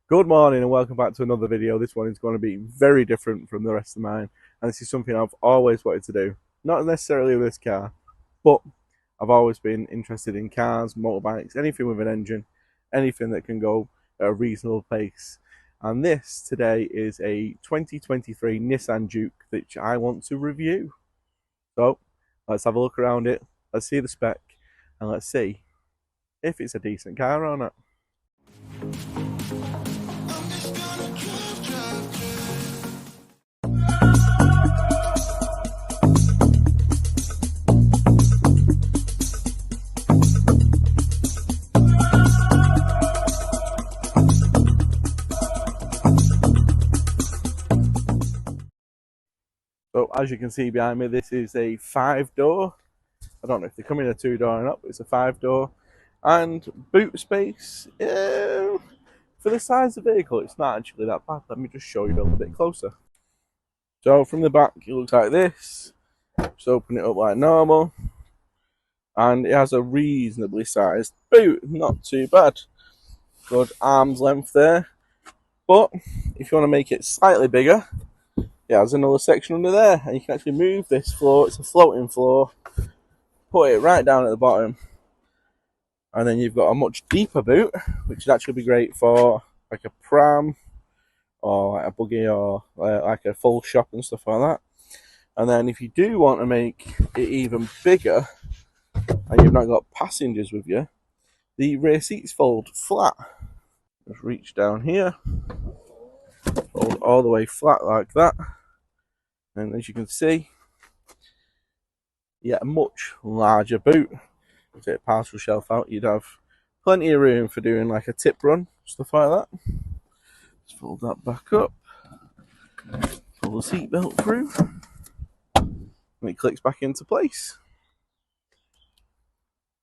Good morning and welcome back to another video. This one is going to be very different from the rest of mine, and this is something I've always wanted to do. Not necessarily with this car, but I've always been interested in cars, motorbikes, anything with an engine, anything that can go at a reasonable pace. And this today is a 2023 Nissan Juke which I want to review. So let's have a look around it, let's see the spec, and let's see if it's a decent car or not. So as you can see behind me, this is a 5-door. I don't know if they come in a 2-door or not, but it's a 5-door. And boot space, for the size of the vehicle, it's not actually that bad. Let me just show you a little bit closer. So from the back, it looks like this. Just open it up like normal. And it has a reasonably sized boot, not too bad. Good arm's length there. But if you want to make it slightly bigger, it has another section under there, and you can actually move this floor. It's a floating floor. Put it right down at the bottom, and then you've got a much deeper boot, which would actually be great for like a pram or like a buggy or like a full shop and stuff like that. And then if you do want to make it even bigger and you've not got passengers with you, the rear seats fold flat. Just reach down here, fold all the way flat like that. And as you can see, a much larger boot. Take a parcel shelf out, you'd have plenty of room for doing like a tip run, stuff like that. Just fold that back up, pull the seatbelt through, and it clicks back into place.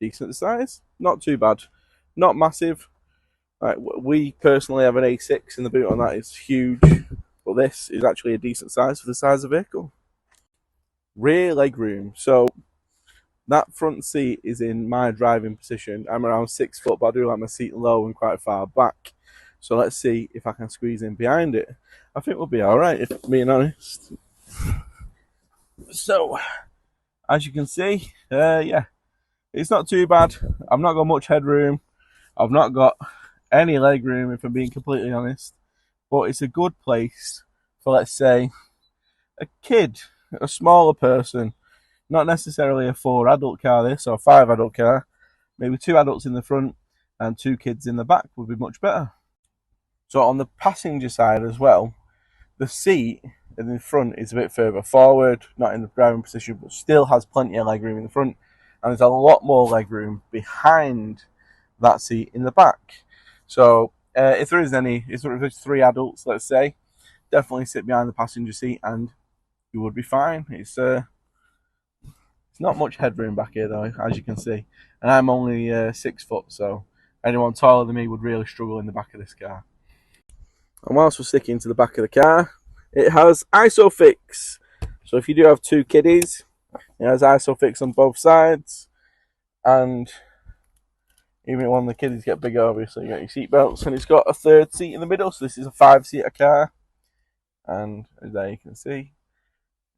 Decent size, not too bad, not massive. Like, we personally have an A6 and the boot on that is huge, but this is actually a decent size for the size of the vehicle. Rear legroom. So that front seat is in my driving position. I'm around 6 foot, but I do like my seat low and quite far back. So let's see if I can squeeze in behind it. I think we'll be alright, if I'm being honest. So, as you can see, it's not too bad. I've not got much headroom. I've not got any leg room, if I'm being completely honest. But it's a good place for, let's say, a kid, a smaller person. Not necessarily a 4-adult car this, or a 5-adult car. Maybe 2 adults in the front and 2 kids in the back would be much better. So on the passenger side as well, the seat in the front is a bit further forward, not in the driving position, but still has plenty of legroom in the front. And there's a lot more legroom behind that seat in the back. So if there's 3 adults, let's say, definitely sit behind the passenger seat and you would be fine. It's not much headroom back here though, as you can see. And I'm only 6 foot, so anyone taller than me would really struggle in the back of this car. And whilst we're sticking to the back of the car, it has ISOFIX. So if you do have 2 kiddies, it has ISOFIX on both sides. And even when the kiddies get bigger, obviously you got your seat belts. And it's got a 3rd seat in the middle, so this is a 5-seater car. And as there you can see,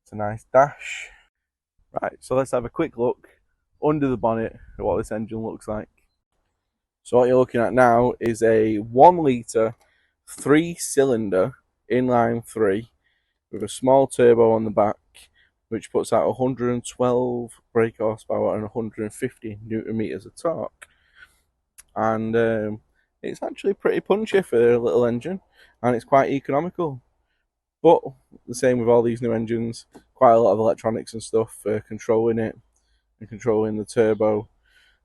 it's a nice dash. Right, so let's have a quick look under the bonnet at what this engine looks like. So what you're looking at now is a 1-litre 3-cylinder inline 3 with a small turbo on the back, which puts out 112 brake horsepower and 150 newton meters of torque. And it's actually pretty punchy for a little engine, and it's quite economical. But the same with all these new engines, quite a lot of electronics and stuff for controlling it and controlling the turbo,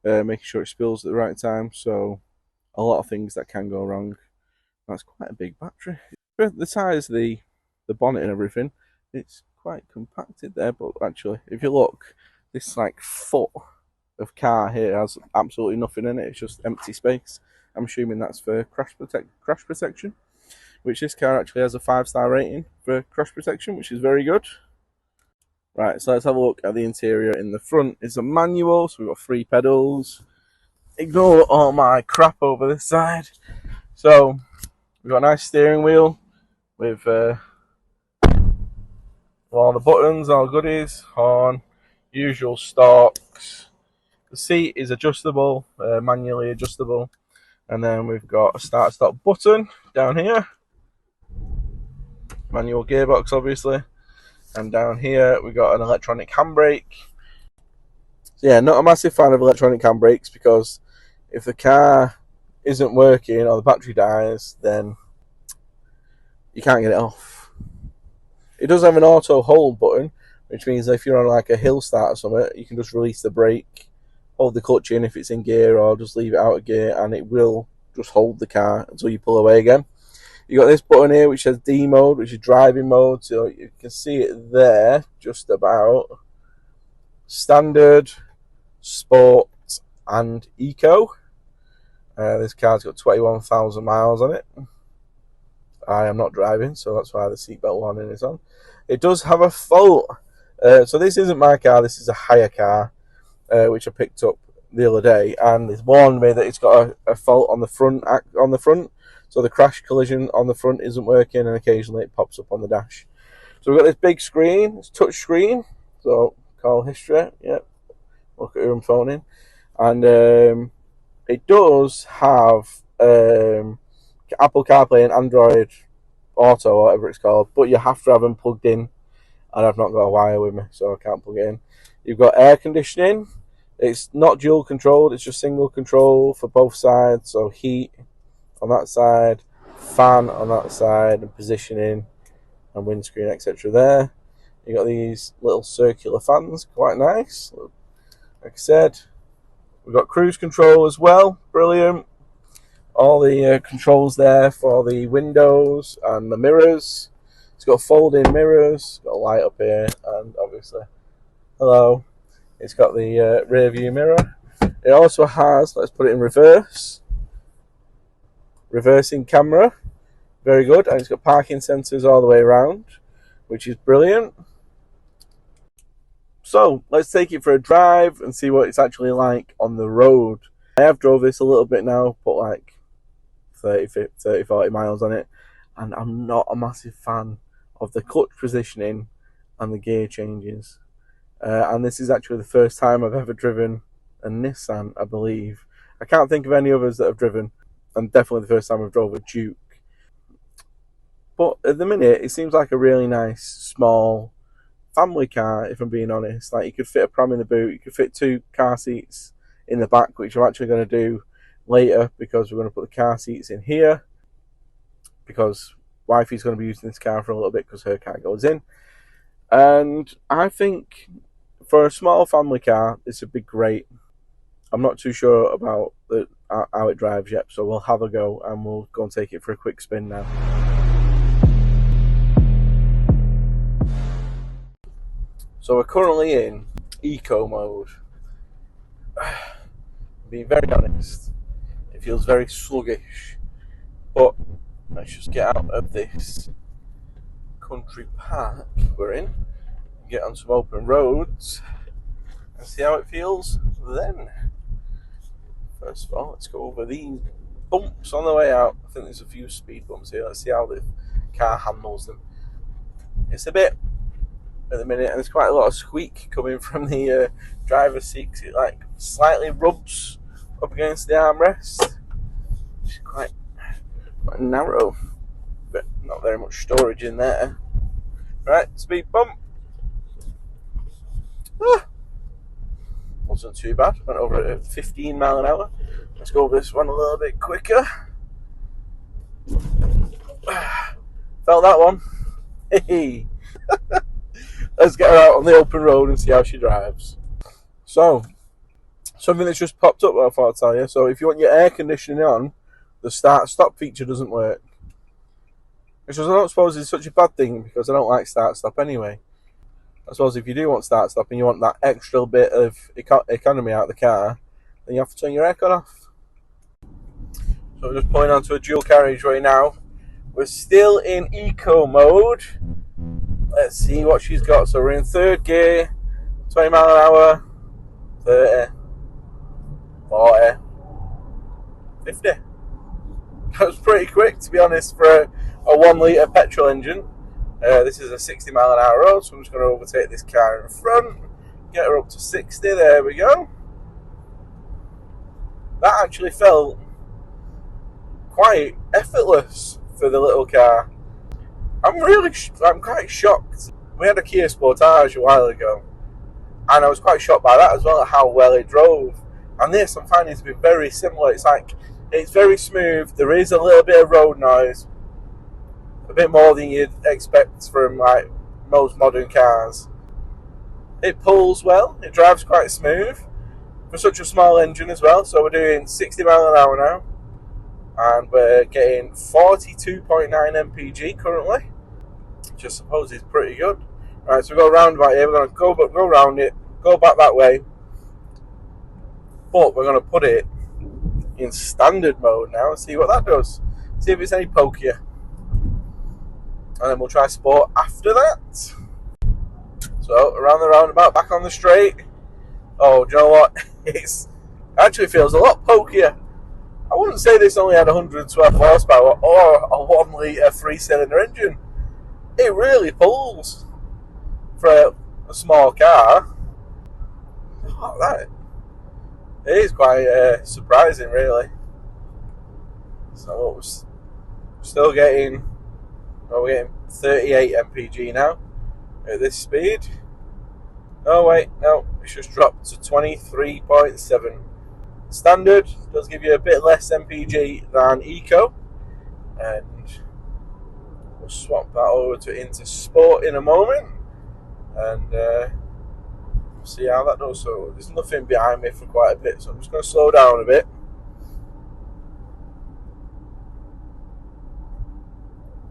making sure it spills at the right time. So a lot of things that can go wrong. That's quite a big battery. For the size of the bonnet and everything, it's quite compacted there. But actually, if you look, this like foot of car here has absolutely nothing in it. It's just empty space. I'm assuming that's for crash protection, which this car actually has a 5-star rating for crash protection, which is very good. Right, so let's have a look at the interior. In the front is a manual, so we've got 3 pedals. Ignore all my crap over this side. So We've got a nice steering wheel with all the buttons, all goodies, horn, usual stalks. The seat is adjustable, manually adjustable. And then we've got a start stop button down here. Manual gearbox, obviously. And down here we've got an electronic handbrake. So yeah, not a massive fan of electronic handbrakes because if the car isn't working or the battery dies, then you can't get it off. It does have an auto hold button, which means if you're on like a hill start or something, you can just release the brake, hold the clutch in if it's in gear, or just leave it out of gear, and it will just hold the car until you pull away again. You got this button here which says D mode, which is driving mode, so you can see it there just about. Standard, sport, and eco. This car's got 21,000 miles on it. I am not driving, so that's why the seatbelt warning is on. It does have a fault. So this isn't my car, this is a hire car, which I picked up the other day, and it's warned me that it's got a fault on the front. So the crash collision on the front isn't working, and occasionally it pops up on the dash. So we've got this big screen, it's touch screen, so call history, yep, look at who I'm phoning, and it does have Apple CarPlay and Android Auto, or whatever it's called, but you have to have them plugged in, and I've not got a wire with me, so I can't plug it in. You've got air conditioning. It's not dual controlled, it's just single control for both sides, so heat on that side, fan on that side, and positioning and windscreen, etc. there. You got these little circular fans, quite nice. Like I said, we've got cruise control as well, brilliant. All the controls there for the windows and the mirrors. It's got folding mirrors, got a light up here, and obviously, hello. It's got the rear view mirror. It also has, let's put it in reverse, reversing camera, very good, and it's got parking sensors all the way around, which is brilliant. So let's take it for a drive and see what it's actually like on the road. I have drove this a little bit now, put like 30, 40 miles on it, and I'm not a massive fan of the clutch positioning and the gear changes. And this is actually the first time I've ever driven a Nissan, I believe. I can't think of any others that I've driven, and definitely the first time I've drove a Juke. But at the minute, it seems like a really nice, small family car, if I'm being honest. Like, you could fit a pram in the boot, you could fit 2 car seats in the back, which I'm actually going to do later, because we're going to put the car seats in here, because wifey's going to be using this car for a little bit because her car goes in. And I think for a small family car, this would be great. I'm not too sure about how it drives yet, so we'll have a go and we'll go and take it for a quick spin now. So we're currently in eco mode. Being very honest, it feels very sluggish, but let's just get out of this country park we're in, get on some open roads and see how it feels then. First of all, let's go over these bumps on the way out. I think there's a few speed bumps here. Let's see how the car handles them. It's a bit at the minute, and there's quite a lot of squeak coming from the driver's seat. It like slightly rubs up against the armrest, which is quite narrow, but not very much storage in there. Right, speed bump. Wasn't too bad. Went over at 15 mile an hour. Let's go over this one a little bit quicker. Felt that one. Hey. Let's get her out on the open road and see how she drives. So, something that's just popped up, I thought I'd tell you. So, if you want your air conditioning on, the start-stop feature doesn't work. Which I don't suppose is such a bad thing, because I don't like start-stop anyway. I suppose if you do want start-stop and you want that extra bit of economy out of the car, then you have to turn your aircon off. So we're just pulling onto a dual carriageway now. We're still in eco mode. Let's see what she's got. So we're in 3rd gear, 20 mile an hour, 30, 40, 50. That was pretty quick, to be honest, for a 1 litre petrol engine. This is a 60 mile an hour road, so I'm just going to overtake this car in front, get her up to 60. There we go. That actually felt quite effortless for the little car. I'm quite shocked. We had a Kia Sportage a while ago, and I was quite shocked by that as well, at how well it drove. And this I'm finding to be very similar. It's very smooth. There is a little bit of road noise, a bit more than you'd expect from like most modern cars. It pulls well. It drives quite smooth for such a small engine as well. So we're doing 60 mile an hour now, and we're getting 42.9 mpg currently, which I suppose is pretty good. Right, so we go round about here. We're going to go round it, go back that way, but we're going to put it in standard mode now and see what that does. See if it's any pokier, and then we'll try sport after that. So around the roundabout, back on the straight. Oh, do you know what? It actually feels a lot pokier. I wouldn't say this only had 112 horsepower or a 1 litre 3-cylinder engine. It really pulls for a small car. Oh, that it is quite surprising, really. So we're still getting, we're getting 38 mpg now at this speed. Oh wait, no, it's just dropped to 23.7. Standard does give you a bit less mpg than Eco, and we'll swap that over into Sport in a moment, and we'll see how that does. So there's nothing behind me for quite a bit, so I'm just going to slow down a bit.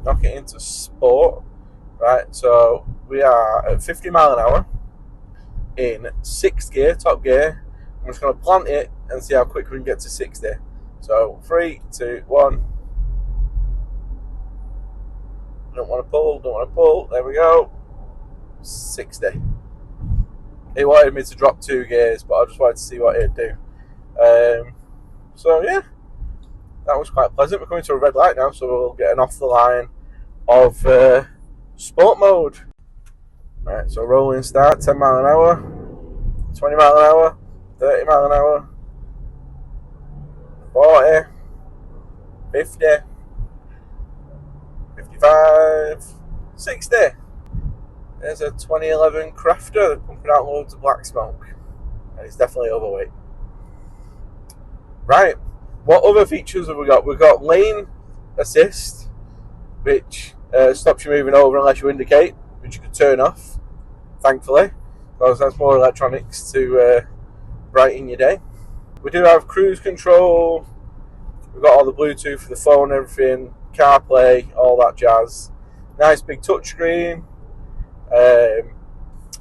Knock it into Sport. Right, so we are at 50 mile an hour in 6th gear, top gear. I'm just going to plant it and see how quick we can get to 60. So 3, 2, 1. Don't want to pull. There we go. 60. It wanted me to drop 2 gears, but I just wanted to see what it'd do. So yeah, that was quite pleasant. We're coming to a red light now, so we'll get an off the line of sport mode. Right, so rolling start, 10 mile an hour, 20 mile an hour, 30 mile an hour, 40, 50, 55, 60. There's a 2011 Crafter pumping out loads of black smoke, and it's definitely overweight. Right, what other features have we got? We've got lane assist, which stops you moving over unless you indicate, which you can turn off, thankfully, because that's more electronics to brighten your day. We do have cruise control. We've got all the Bluetooth for the phone, everything, CarPlay, all that jazz. Nice big touchscreen. I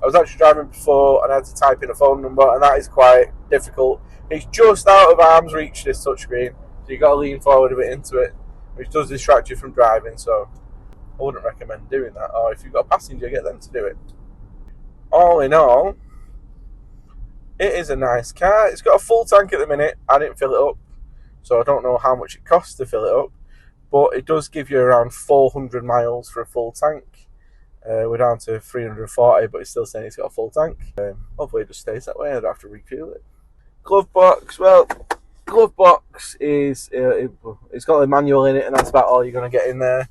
was actually driving before and I had to type in a phone number, and that is quite difficult. It's just out of arm's reach, this touchscreen, so you've got to lean forward a bit into it, which does distract you from driving, so I wouldn't recommend doing that. Or if you've got a passenger, get them to do it. All in all, it is a nice car. It's got a full tank at the minute. I didn't fill it up, so I don't know how much it costs to fill it up, but it does give you around 400 miles for a full tank. We're down to 340, but it's still saying it's got a full tank. Hopefully it just stays that way. I don't have to refuel it. Glove box. Well, glove box is it's got a manual in it, and that's about all you're going to get in there.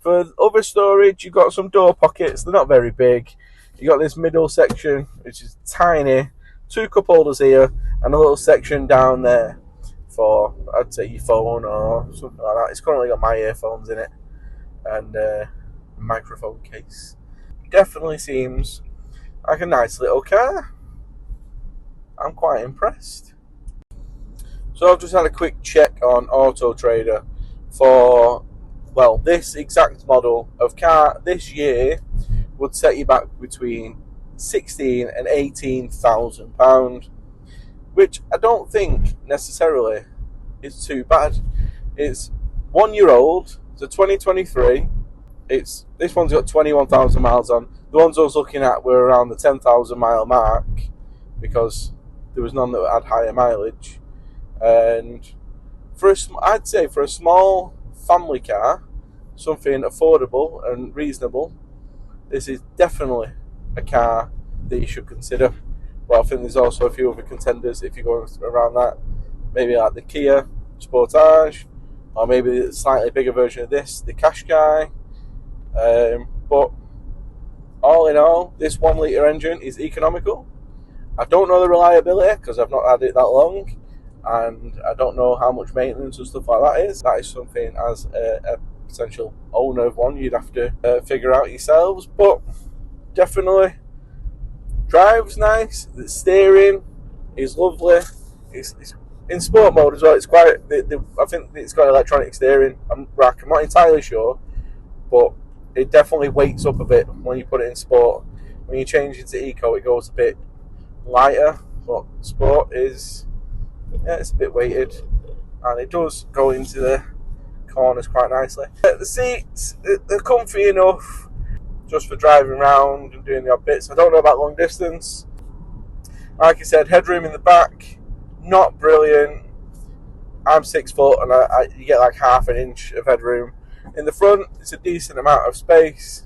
For other storage, you've got some door pockets. They're not very big. You got this middle section, which is tiny. 2 cup holders here, and a little section down there for, I'd say, your phone or something like that. It's currently got my earphones in it, and a microphone case. Definitely seems like a nice little car. I'm quite impressed. So I've just had a quick check on Auto Trader for, well, this exact model of car this year would set you back between £16,000 and £18,000, which I don't think necessarily is too bad. It's 1 year old, it's a 2023. This one's got 21,000 miles on. The ones I was looking at were around the 10,000 mile mark because there was none that had higher mileage. And I'd say for a small family car, something affordable and reasonable, this is definitely a car that you should consider. But I think there's also a few other contenders if you go around that. Maybe like the Kia Sportage, or maybe a slightly bigger version of this, the Qashqai. But all in all, this 1 litre engine is economical. I don't know the reliability because I've not had it that long, and I don't know how much maintenance and stuff like that is. That is something as a potential owner of one you'd have to figure out yourselves. But definitely drives nice. The steering is lovely. It's in sport mode as well. It's quite. I think it's got electronic steering. I'm not entirely sure, but it definitely weights up a bit when you put it in sport. When you change into eco, it goes a bit lighter. But sport is, it's a bit weighted, and it does go into the corners quite nicely. The seats, they're comfy enough just for driving around and doing the odd bits. I don't know about long distance. Like I said, headroom in the back, not brilliant. I'm 6 foot, and you get like half an inch of headroom. In the front, it's a decent amount of space.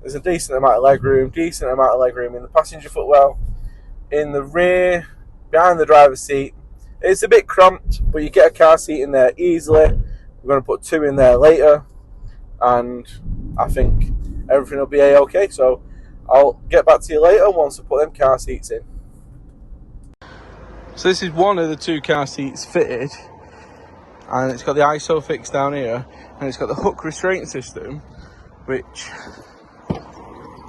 There's a decent amount of legroom, in the passenger footwell. In the rear, behind the driver's seat, it's a bit cramped, but you get a car seat in there easily. We're going to put 2 in there later, and I think everything will be a-okay. So I'll get back to you later once I put them car seats in. So this is one of the 2 car seats fitted, and it's got the ISOFIX down here, and it's got the hook restraint system, which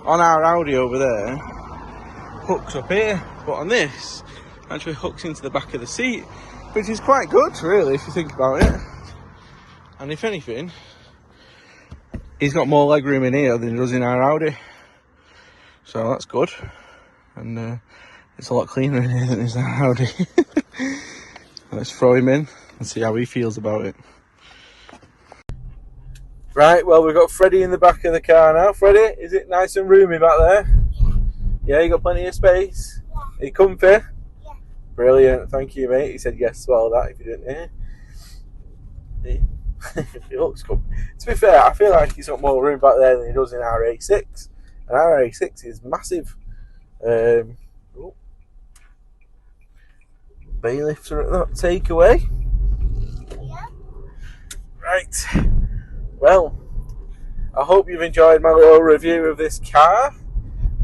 on our Audi over there hooks up here, but on this actually hooks into the back of the seat, which is quite good really if you think about it. And if anything, he's got more legroom in here than he does in our Audi, so that's good. And it's a lot cleaner in here than his Audi. Let's throw him in and see how he feels about it. Right, well, we've got Freddie in the back of the car now. Freddie, is it nice and roomy back there? Yeah, you got plenty of space? Yeah. Are you comfy? Yeah. Brilliant, thank you, mate. He said yes to all that if you didn't hear. He looks good. To be fair, I feel like he's got more room back there than he does in our A6. And our A6 is massive. Bailiffs are at that takeaway. Yeah. Right. Well, I hope you've enjoyed my little review of this car.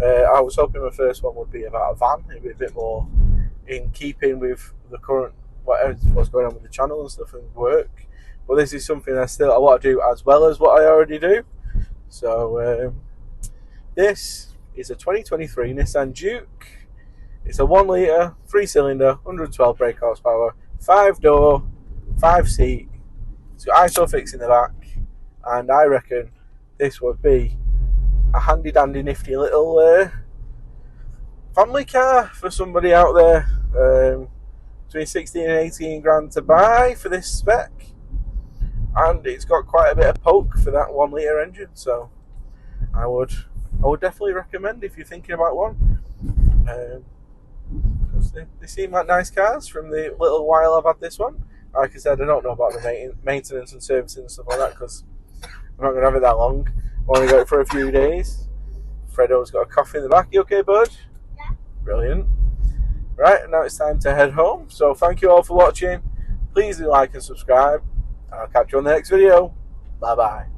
I was hoping my first one would be about a van. It'd be a bit more in keeping with the current what's going on with the channel and stuff and work. But this is something I want to do as well as what I already do. So this is a 2023 Nissan Juke. It's a 1 litre, 3-cylinder, 112 brake horsepower, 5-door, 5-seat. It's got ISOFIX in the back, and I reckon this would be a handy dandy nifty little family car for somebody out there. Between 16 and 18 grand to buy for this spec, and it's got quite a bit of poke for that 1 litre engine, so I would definitely recommend if you're thinking about one. Because they seem like nice cars from the little while I've had this one. Like I said, I don't know about the maintenance and servicing and stuff like that, because I'm not going to have it that long. I've only got it for a few days. Fredo's got a coffee in the back. You okay, bud? Yeah. Brilliant. Right, and now it's time to head home. So thank you all for watching. Please do like and subscribe, and I'll catch you on the next video. Bye bye.